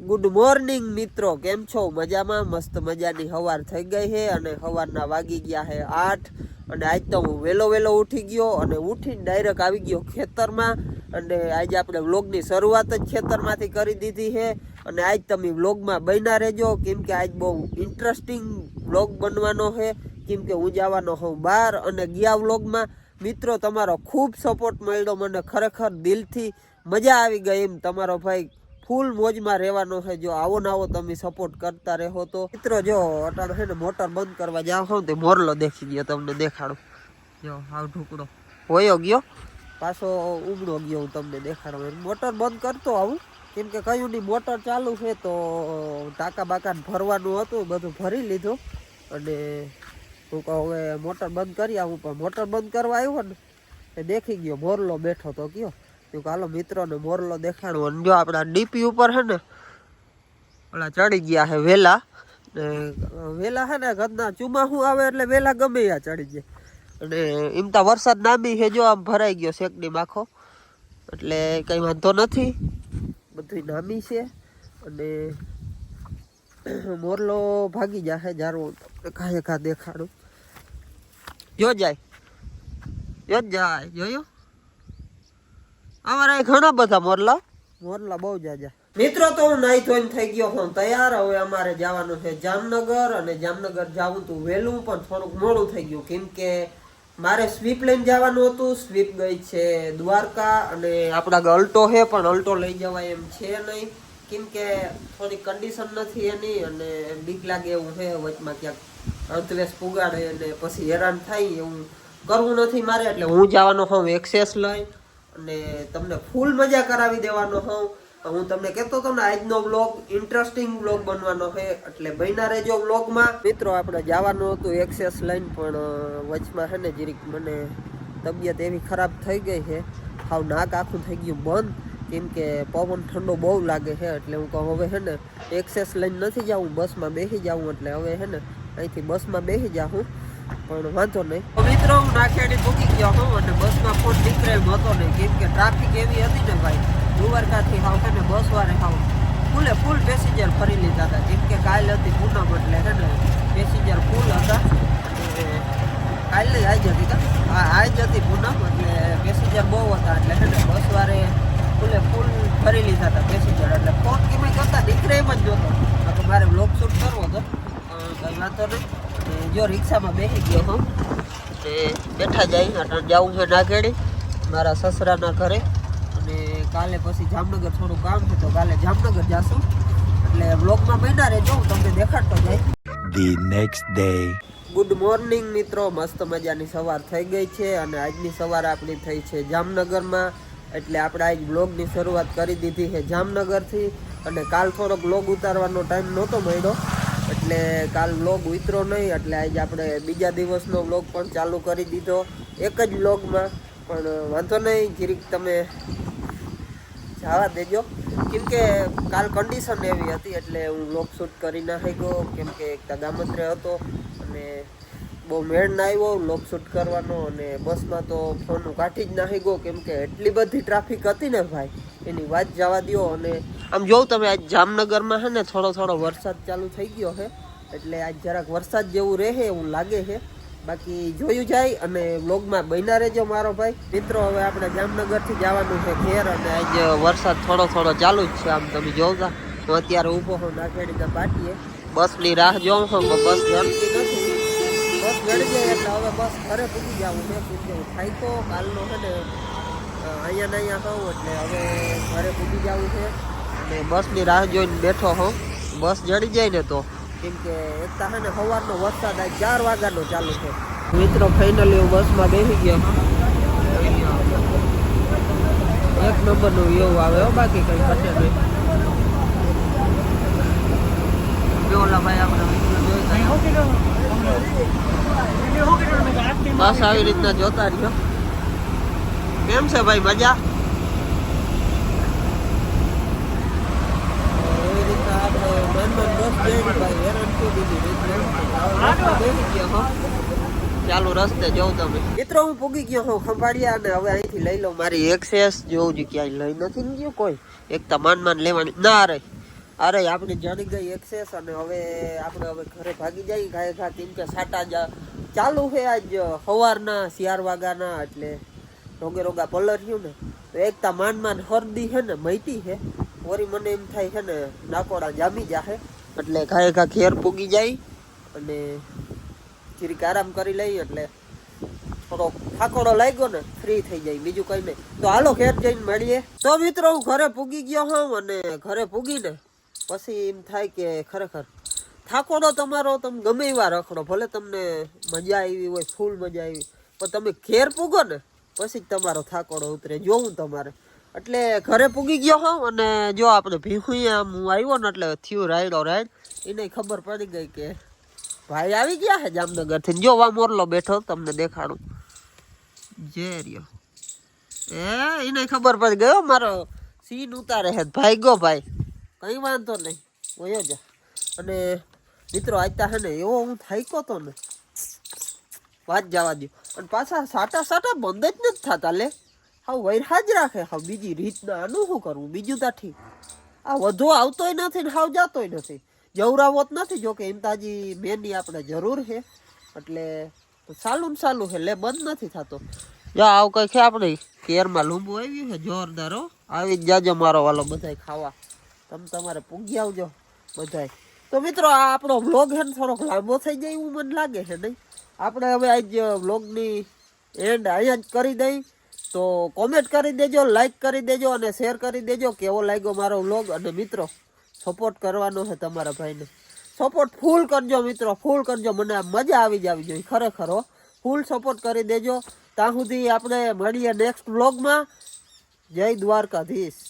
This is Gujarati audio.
ગુડ મોર્નિંગ મિત્રો, કેમ છો? મજામાં? મસ્ત મજાની સવાર થઈ ગઈ છે અને સવારના વાગી ગયા છે 8 અને આજ તો હું વહેલો ઉઠી ગયો અને ઉઠીને ડાયરેક્ટ આવી ગયો ખેતરમાં અને આજે આપણે વ્લોગની શરૂઆત જ ખેતરમાંથી કરી દીધી છે અને આજ તમે વ્લોગમાં બન્યા રહેજો કેમ કે આજ બહુ ઇન્ટરેસ્ટિંગ વ્લોગ બનવાનો છે કેમ કે હું જવાનો છું બહાર અને ગયા વ્લોગમાં મિત્રો તમારો ખૂબ સપોર્ટ મળ્યો મને, ખરેખર દિલથી મજા આવી ગઈ એમ તમારો ભાઈ ફૂલ મોજમાં રહેવાનો છે જો આવો ને આવો તમે સપોર્ટ કરતા રહો તો. મિત્રો જો અટાણ છે ને મોટર બંધ કરવા જાવ છો તે મોરલો દેખી ગયો, તમને દેખાડો જો હાવ ઢુકડો હોયો ગયો પાછો ઉમડો ગયો, હું તમને દેખાડો. મોટર બંધ કરતો આવું કેમ કે કયું ની મોટર ચાલુ છે તો ટાંકા બાકા ભરવાનું હતું, બધું ભરી લીધું અને હું કહું હવે મોટર બંધ કરી આવું પણ મોટર બંધ કરવા આવ્યો ને એ દેખી ગયો મોરલો બેઠો તો કયો તું હાલો મિત્રોને મોરલો દેખાડો. અને જો આપણા ડીપી ઉપર છે ને ઓલા ચડી ગયા છે વેલા છે ને ઘરના ચોમાસું આવે એટલે વેલા ગમે ત્યાં ચડી જાય અને એમ તો વરસાદ નામી છે જો આમ ભરાઈ ગયો શેકડી માખો એટલે કંઈ વાંધો નથી, બધું નામી છે અને મોરલો ભાગી જશે જારું એકા દેખાડું. જો જાય જોયું અમારા ઘણા બધા મોરલા બહુ જાજા. મિત્રો તો હું નાઈ ધોઈને થઈ ગયો હું તૈયાર, હવે અમારે જવાનું છે જામનગર અને જામનગર જવું તું વહેલું પણ થોડુંક મોડું થઈ ગયું કેમ કે મારે સ્વીપ લઈને જવાનું હતું. સ્વીપ ગઈ છે દ્વારકા અને આપણા અલ્ટો છે પણ અલ્ટો લઈ જવાય એમ છે નહીં કેમ કે થોડી કન્ડિશન નથી એની અને બીક લાગે એવું છે વચમાં ક્યાંક અંતવેશ પુગાડે અને પછી હેરાન થાય એવું કરવું નથી મારે, એટલે હું જવાનો હોઉં એક્સેસ લઈ અને તમને ફૂલ મજા કરાવી દેવાનો હોઉં. હું તમને કહેતો હતો ને આજનો વ્લોગ ઇન્ટરેસ્ટિંગ વ્લોગ બનવાનો છે એટલે બન્યા રહેજો વ્લોગમાં. મિત્રો આપણે જવાનું હતું એક્સેસ લઈને પણ વચમાં છે ને જરીક મને તબિયત એવી ખરાબ થઈ ગઈ છે, હાવ નાક આખું થઈ ગયું બંધ કેમ કે પવન ઠંડો બહુ લાગે છે એટલે હું કહું હવે છે ને એક્સેસ લઈને નથી જાઉં, બસમાં બેસી જાઉં એટલે હવે છે ને અહીંથી બસમાં બેસી જાઉં પણ વાંધો નહીં. મિત્રો હું નાખેડી પૂકી ગયો હું અને બસમાં ફોન નીકળે એમ હતો નહીં કેમ કે ટ્રાફિક એવી હતી ને ભાઈ દ્વારકાથી હાવ છે ને બસ વાળે હાવ ફૂલ પેસેન્જર ફરી લીધા હતા કેમ કે કાલ હતી પૂનમ એટલે છે ને પેસેન્જર ફૂલ હતા. કાલે આજ હતી આજ હતી પૂનમ એટલે પેસેન્જર બહુ હતા એટલે છે ને બસ વાળે ફૂલ ફરી લીધા હતા પેસેન્જર એટલે ફોન કેમ કરતા નીકળે એમ જ જોતો તો મારે વ્લોગ શૂટ કરવો હતો કંઈ વાંધો નહીં. જો રિક્ષામાં બેસી ગયો હું તે બેઠા જાય અટણ જવું છે નાગેડી મારા સસરાના ઘરે અને કાલે પછી જામનગર થોડું કામ છે તો કાલે જામનગર જાશું એટલે વ્લોગમાં બન્યા રહેજો, હું તમને દેખાડતો જાય. The next day. Good morning મિત્રો, મસ્ત મજાની સવાર થઈ ગઈ છે અને આજની સવાર આપણી થઈ છે જામનગરમાં એટલે આપણે આજ વ્લોગની શરૂઆત કરી દીધી છે જામનગરથી અને કાલ થોડોક વ્લોગ ઉતારવાનો ટાઈમ નહોતો મળ્યો એટલે કાલ વ્લોગ ઉતરો નહીં એટલે આજે આપણે બીજા દિવસનો વ્લોગ પણ ચાલુ કરી દીધો એક જ વ્લોગમાં પણ વાંધો નહીં જરીક તમે જવા દેજો કેમ કે કાલ કન્ડિશન એવી હતી એટલે હું વ્લોગ શૂટ કરી ના શક્યો કેમ કે એક ગામત્રે હતો અને બહુ મેળ ના આવ્યો વ્લોગ શૂટ કરવાનો અને બસમાં તો ફોન કાઢી જ ના શક્યો કેમ કે એટલી બધી ટ્રાફિક હતી ને ભાઈ એની વાત જવા દો. અને આમ જોઉં તમે આજ જામનગરમાં છે ને થોડો વરસાદ ચાલુ થઈ ગયો છે એટલે આજ જરાક વરસાદ જેવું રહે એવું લાગે છે, બાકી જોયું જાય અને વ્લોગમાં બન્યા રહેજો મારો ભાઈ. મિત્રો હવે આપણે જામનગરથી જવાનું છે ઘેર અને આજ વરસાદ થોડો ચાલુ જ છે. આમ તમે જોતા હું અત્યારે ઊભો હું નાખેડીના પાટીએ બસની રાહ જોઉં છું પણ બસ જડતી નથી, બસ જડી જાય એટલે હવે બસ ઘરે પૂકી જવું છે કેમ કે થાય તો કાલનો છે ને અહીંયા કહું એટલે હવે ઘરે પૂકી જવું છે અને બસની રાહ જોઈને બેઠો હોઉં. બસ જડી જાય ને તો કેમ કે એક છે ને સવારનો વરસાદ આજ 4 વાગ્યાનો ચાલુ છે. મિત્રો ફાઇનલી હું બસમાં બેસી ગયો, એક નંબરનું એવું આવે હો, બાકી કંઈ ઘટે નહીં. ઓલા ભાઈ આપણે બસ આવી રીતના જોતા રહ્યો. કેમ છે ભાઈ મજા? એવી રીતના આપણે બસ જઈને ભાઈ હેરાન થઈ દીધી ચાલુ રસ્તે જવું તમે. મિત્રો હું પૂગી ગયો હું ખંભાળિયા અને હવે અહીંથી લઈ લઉં મારી એક્સેસ જોઉં છું ક્યાંય લઈ નથી ને ગયો કોઈ એક તો માન લેવાની ના રહી અરે આપણે જાણી ગઈ એક્સેસ અને હવે ઘરે ભાગી જઈએ ઘાય ઘા, કેમ કે સાટા ચાલુ છે આજ સવારના 4 વાગ્યાના, એટલે રોગા પલર્યું ને તો એકતા માન હરદી છે ને મૈટી છે, વરી મને એમ થાય છે ને નાકોડા જામી જાહે, એટલે ઘાય ઘા ઘેર પૂગી જાય અને જીરીક આરામ કરી લઈએ, એટલે થોડો થાકોડો લાગ્યો ને ફ્રી થઈ જાય, બીજું કઈ નહીં. તો હાલો ઘેર જઈને મળીએ. તો મિત્રો હું ઘરે પૂગી ગયો હોઉં અને ઘરે પૂગીને પછી એમ થાય કે ખરેખર થાકોડો તમારો તમે ગમે એવા રખડો, ભલે તમને મજા આવી હોય, ફૂલ મજા આવી, પણ તમે ઘેર પૂગો ને પછી જ તમારો થાકોડો ઉતરે, જોવું તમારે. એટલે ઘરે પૂગી ગયો હોઉં અને જો આપણે ભીખું આમ હું આવ્યો ને એટલે થયું રાઈડ એને ખબર પડી ગઈ કે ભાઈ આવી ગયા છે જામનગર થી. જો વા મોરલો બેઠો તમને દેખાડું, જે રહ્યો એને ખબર પડી ગયો મારો સીન ઉતારે છે, ભાઈ ગો ભાઈ કઈ વાંધો નહીં વયો જા. અને મિત્રો આજતા છે ને એવો હું થાક્યો તો ને વાત જવા દો, અને પાછા સાટા બંધ જ નથી થતા, લે હા વૈરહા જ રાખે, હા બીજી રીતના આનું શું કરવું, બીજું તા ઠીક, આ વધુ આવતોય નથી ને હાવ જતોય નથી, જવરાવત નથી. જોકે એમ તો હજી મેનની આપણે જરૂર છે, એટલે ચાલુ છે, લે બંધ નથી થતો. જો આવું કઈ છે આપણે કેરમાં લીંબુ આવ્યું છે જોરદાર, આવી જ જાજો મારો વાલો બધાય ખાવા, તમે તમારે પૂગી આવજો બધાય. તો મિત્રો આ આપણો વ્લોગ છે ને થોડોક લાંબો થઈ જાય એવું મને લાગે છે નહીં, આપણે હવે આજ વ્લોગની એન્ડ અહીંયા જ કરી દઈ. તો કોમેન્ટ કરી દેજો, લાઈક કરી દેજો અને શેર કરી દેજો કેવો લાગ્યો મારો વ્લોગ. અને મિત્રો સપોર્ટ કરવાનો છે તમારા ભાઈને, સપોર્ટ ફૂલ કરજો મિત્રો, ફૂલ કરજો, મને મજા આવી જોઈએ ખરેખર, ફૂલ સપોર્ટ કરી દેજો. ત્યાં સુધી આપણે મળીએ નેક્સ્ટ વ્લોગમાં. જય દ્વારકાધીશ.